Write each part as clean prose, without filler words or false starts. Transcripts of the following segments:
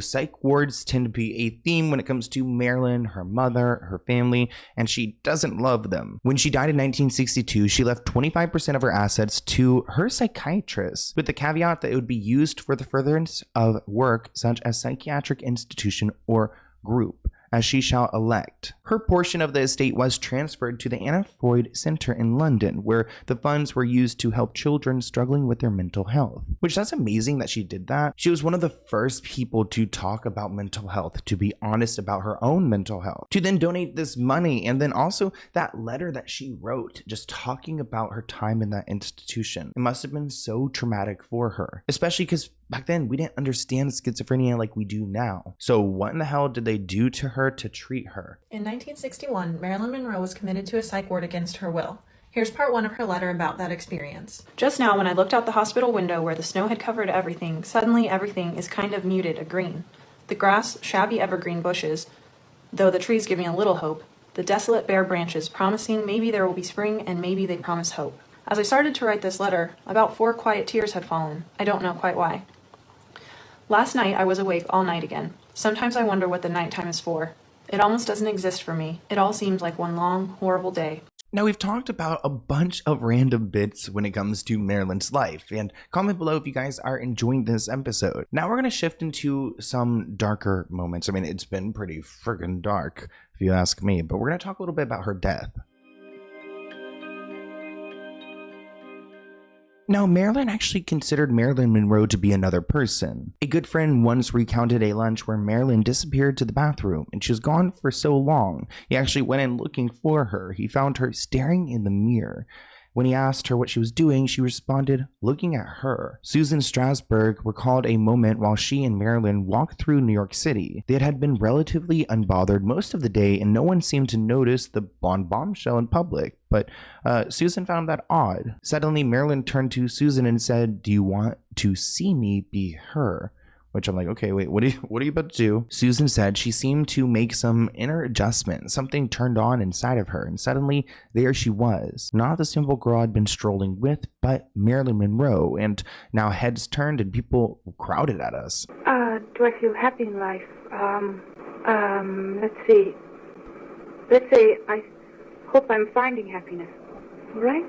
Psych wards tend to be a theme when it comes to Marilyn, her mother, her family, and she doesn't love them. When she died in 1962, she left 25% of her assets to her psychiatrist, with the caveat that it would be used for the furtherance of work such as psychiatric institution or group, as she shall elect. Her portion of the estate was transferred to the Anna Freud Center in London, where the funds were used to help children struggling with their mental health. Which, that's amazing that she did that. She was one of the first people to talk about mental health, to be honest about her own mental health, to then donate this money, and then also that letter that she wrote, just talking about her time in that institution. It must have been so traumatic for her, especially because back then we didn't understand schizophrenia like we do now. So what in the hell did they do to her to treat her? In 1961, Marilyn Monroe was committed to a psych ward against her will. Here's part 1 of her letter about that experience. Just now, when I looked out the hospital window where the snow had covered everything, suddenly everything is kind of muted a green. The grass, shabby evergreen bushes, though the trees give me a little hope, the desolate bare branches promising maybe there will be spring and maybe they promise hope. As I started to write this letter, about 4 quiet tears had fallen. I don't know quite why. Last night I was awake all night again. Sometimes I wonder what the nighttime is for. It almost doesn't exist for me. It all seems like one long, horrible day. Now, we've talked about a bunch of random bits when it comes to Marilyn's life, and comment below if you guys are enjoying this episode. Now we're going to shift into some darker moments. I mean, it's been pretty friggin' dark, if you ask me, but we're going to talk a little bit about her death. Now, Marilyn actually considered Marilyn Monroe to be another person. A good friend once recounted a lunch where Marilyn disappeared to the bathroom, and she was gone for so long. He actually went in looking for her. He found her staring in the mirror. When he asked her what she was doing, she responded, looking at her. Susan Strasberg recalled a moment while she and Marilyn walked through New York City. They had been relatively unbothered most of the day, and no one seemed to notice the bombshell in public. But Susan found that odd. Suddenly, Marilyn turned to Susan and said, "Do you want to see me be her?" Which I'm like, okay, wait, what are you about to do? Susan said she seemed to make some inner adjustment. Something turned on inside of her, and suddenly there she was. Not the simple girl I'd been strolling with, but Marilyn Monroe. And now heads turned and people crowded at us. Do I feel happy in life? Let's see. Let's say I hope I'm finding happiness. All right?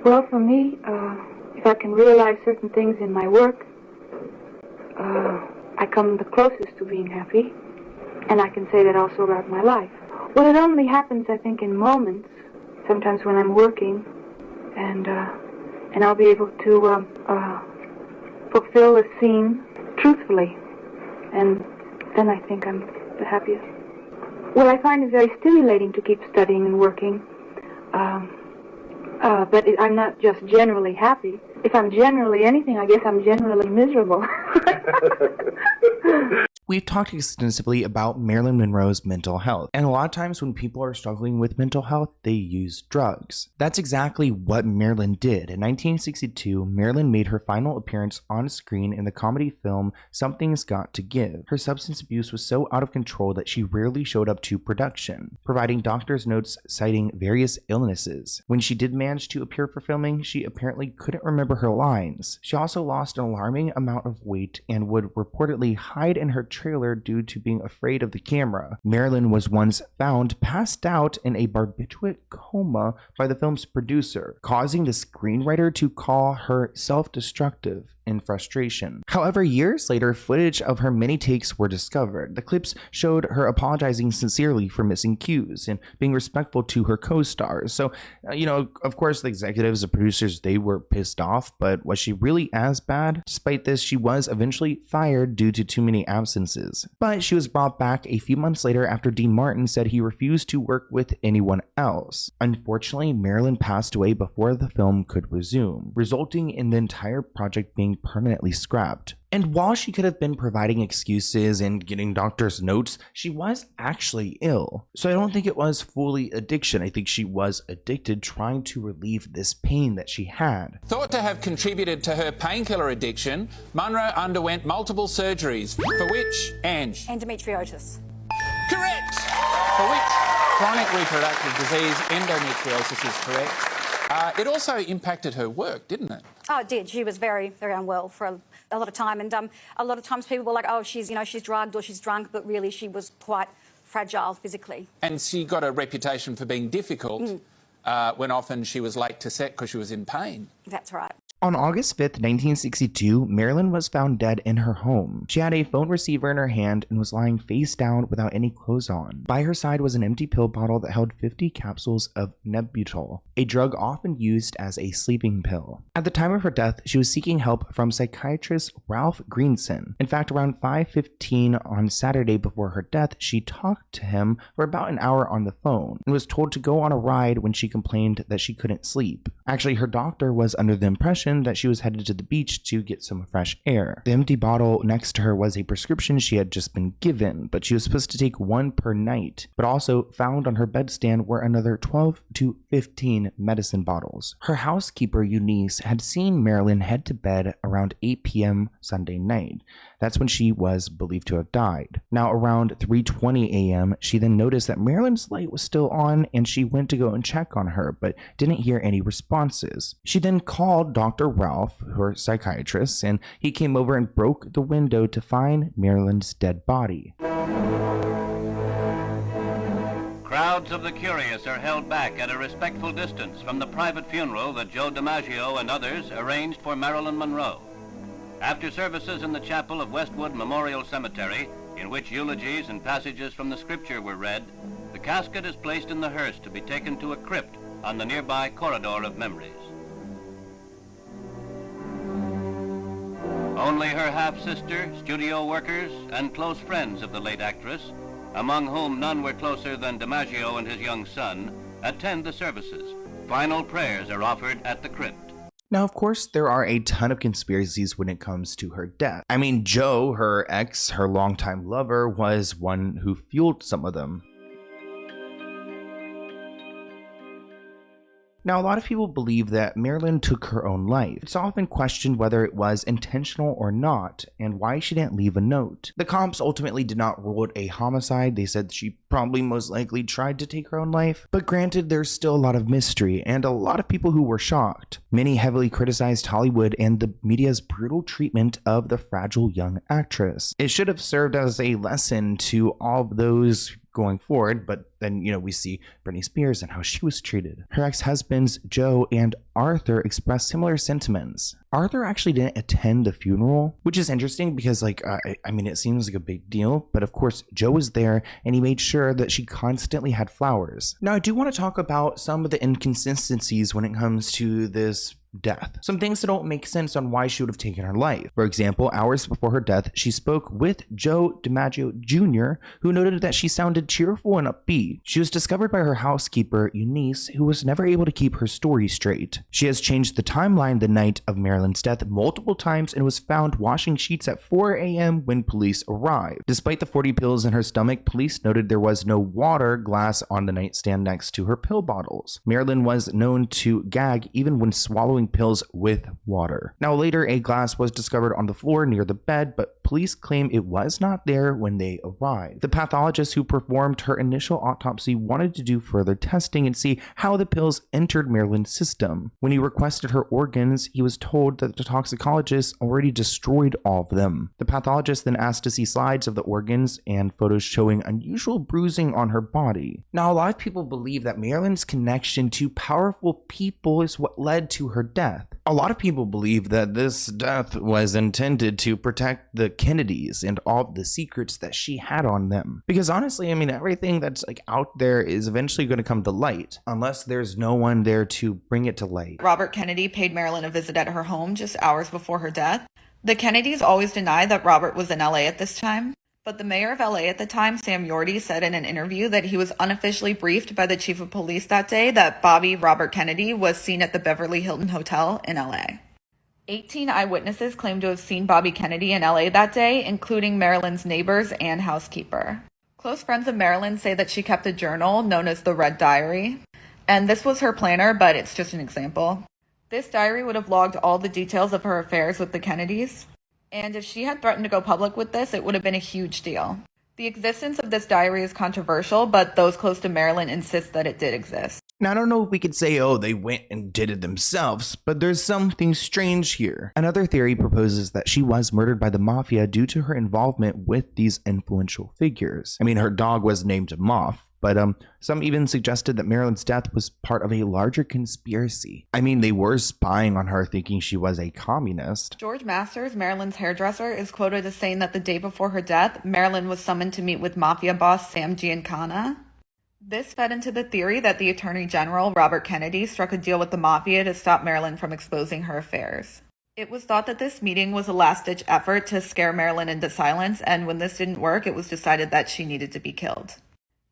Well, for me, if I can realize certain things in my work, I come the closest to being happy, and I can say that also about my life. Well, it only happens, I think, in moments, sometimes when I'm working, and I'll be able to fulfill a scene truthfully, and then I think I'm the happiest. Well, I find it very stimulating to keep studying and working, but I'm not just generally happy. If I'm generally anything, I guess I'm generally miserable. We've talked extensively about Marilyn Monroe's mental health, and a lot of times when people are struggling with mental health, they use drugs. That's exactly what Marilyn did. In 1962, Marilyn made her final appearance on screen in the comedy film Something's Got to Give. Her substance abuse was so out of control that she rarely showed up to production, providing doctor's notes citing various illnesses. When she did manage to appear for filming, she apparently couldn't remember her lines. She also lost an alarming amount of weight and would reportedly hide in her trailer due to being afraid of the camera. Marilyn was once found passed out in a barbiturate coma by the film's producer, causing the screenwriter to call her self-destructive in frustration. However, years later, footage of her many takes were discovered. The clips showed her apologizing sincerely for missing cues and being respectful to her co-stars. So, of course, the executives, the producers, they were pissed off, but was she really as bad? Despite this, she was eventually fired due to too many absences. But she was brought back a few months later after Dean Martin said he refused to work with anyone else. Unfortunately, Marilyn passed away before the film could resume, resulting in the entire project being permanently scrapped. And while she could have been providing excuses and getting doctor's notes, she was actually ill. So I don't think it was fully addiction. I think she was addicted, trying to relieve this pain that she had. Thought to have contributed to her painkiller addiction, Monroe underwent multiple surgeries, for which, Ange? Endometriosis. Correct! For which chronic reproductive disease, endometriosis is correct. It also impacted her work, didn't it? Oh, it did. She was very, very unwell for a lot of time. And a lot of times people were like, oh, she's drugged or she's drunk, but really she was quite fragile physically. And she got a reputation for being difficult when often she was late to set because she was in pain. That's right. On August 5th, 1962, Marilyn was found dead in her home. She had a phone receiver in her hand and was lying face down without any clothes on. By her side was an empty pill bottle that held 50 capsules of Nembutal, a drug often used as a sleeping pill. At the time of her death, she was seeking help from psychiatrist Ralph Greenson. In fact, around 5:15 on Saturday before her death, she talked to him for about an hour on the phone and was told to go on a ride when she complained that she couldn't sleep. Actually, her doctor was under the impression that she was headed to the beach to get some fresh air. The empty bottle next to her was a prescription she had just been given, but she was supposed to take one per night. But also found on her bedstand were another 12 to 15 medicine bottles. Her housekeeper, Eunice, had seen Marilyn head to bed around 8 p.m. Sunday night. That's when she was believed to have died. Now, around 3:20 a.m., she then noticed that Marilyn's light was still on, and she went to go and check on her, but didn't hear any responses. She then called Dr. Ralph, her psychiatrist, and he came over and broke the window to find Marilyn's dead body. Crowds of the curious are held back at a respectful distance from the private funeral that Joe DiMaggio and others arranged for Marilyn Monroe. After services in the chapel of Westwood Memorial Cemetery, in which eulogies and passages from the scripture were read, the casket is placed in the hearse to be taken to a crypt on the nearby Corridor of Memories. Only her half-sister, studio workers, and close friends of the late actress, among whom none were closer than DiMaggio and his young son, attend the services. Final prayers are offered at the crypt. Now, of course, there are a ton of conspiracies when it comes to her death. I mean, Joe, her ex, her longtime lover, was one who fueled some of them. Now, a lot of people believe that Marilyn took her own life. It's often questioned whether it was intentional or not, and why she didn't leave a note. The cops ultimately did not rule it a homicide. They said she probably most likely tried to take her own life. But granted, there's still a lot of mystery, and a lot of people who were shocked. Many heavily criticized Hollywood and the media's brutal treatment of the fragile young actress. It should have served as a lesson to all of those going forward, but then, we see Britney Spears and how she was treated. Her ex-husbands, Joe and Arthur, expressed similar sentiments. Arthur actually didn't attend the funeral, which is interesting because, it seems like a big deal, but of course, Joe was there and he made sure that she constantly had flowers. Now, I do want to talk about some of the inconsistencies when it comes to this death. Some things that don't make sense on why she would have taken her life. For example, hours before her death, she spoke with Joe DiMaggio Jr., who noted that she sounded cheerful and upbeat. She was discovered by her housekeeper, Eunice, who was never able to keep her story straight. She has changed the timeline the night of Marilyn's death multiple times and was found washing sheets at 4 a.m. when police arrived. Despite the 40 pills in her stomach, police noted there was no water glass on the nightstand next to her pill bottles. Marilyn was known to gag even when swallowing pills with water. Now, later, a glass was discovered on the floor near the bed, but police claim it was not there when they arrived. The pathologist who performed her initial autopsy wanted to do further testing and see how the pills entered Marilyn's system. When he requested her organs, he was told that the toxicologist already destroyed all of them. The pathologist then asked to see slides of the organs and photos showing unusual bruising on her body. Now, a lot of people believe that Marilyn's connection to powerful people is what led to her death. A lot of people believe that this death was intended to protect the Kennedys and all the secrets that she had on them. Because honestly, everything that's out there is eventually going to come to light, unless there's no one there to bring it to light. Robert Kennedy paid Marilyn a visit at her home just hours before her death. The Kennedys always denied that Robert was in LA at this time, but the mayor of LA at the time, Sam Yorty, said in an interview that he was unofficially briefed by the chief of police that day that Bobby Robert Kennedy was seen at the Beverly Hilton Hotel in LA. 18 eyewitnesses claimed to have seen Bobby Kennedy in LA that day, including Marilyn's neighbors and housekeeper. Close friends of Marilyn say that she kept a journal known as the Red Diary, and this was her planner, but it's just an example. This diary would have logged all the details of her affairs with the Kennedys, and if she had threatened to go public with this, it would have been a huge deal. The existence of this diary is controversial, but those close to Marilyn insist that it did exist. Now, I don't know if we could say, oh, they went and did it themselves, but there's something strange here. Another theory proposes that she was murdered by the mafia due to her involvement with these influential figures. I mean, her dog was named Moth, but some even suggested that Marilyn's death was part of a larger conspiracy. I mean, they were spying on her thinking she was a communist. George Masters, Marilyn's hairdresser, is quoted as saying that the day before her death, Marilyn was summoned to meet with mafia boss Sam Giancana. This fed into the theory that the Attorney General, Robert Kennedy, struck a deal with the mafia to stop Marilyn from exposing her affairs. It was thought that this meeting was a last-ditch effort to scare Marilyn into silence, and when this didn't work, it was decided that she needed to be killed.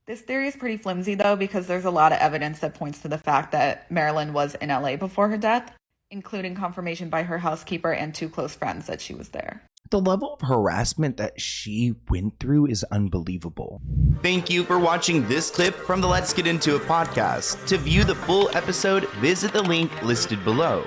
This theory is pretty flimsy, though, because there's a lot of evidence that points to the fact that Marilyn was in LA before her death, including confirmation by her housekeeper and 2 close friends that she was there. The level of harassment that she went through is unbelievable. Thank you for watching this clip from the Let's Get Into It podcast. To view the full episode, visit the link listed below.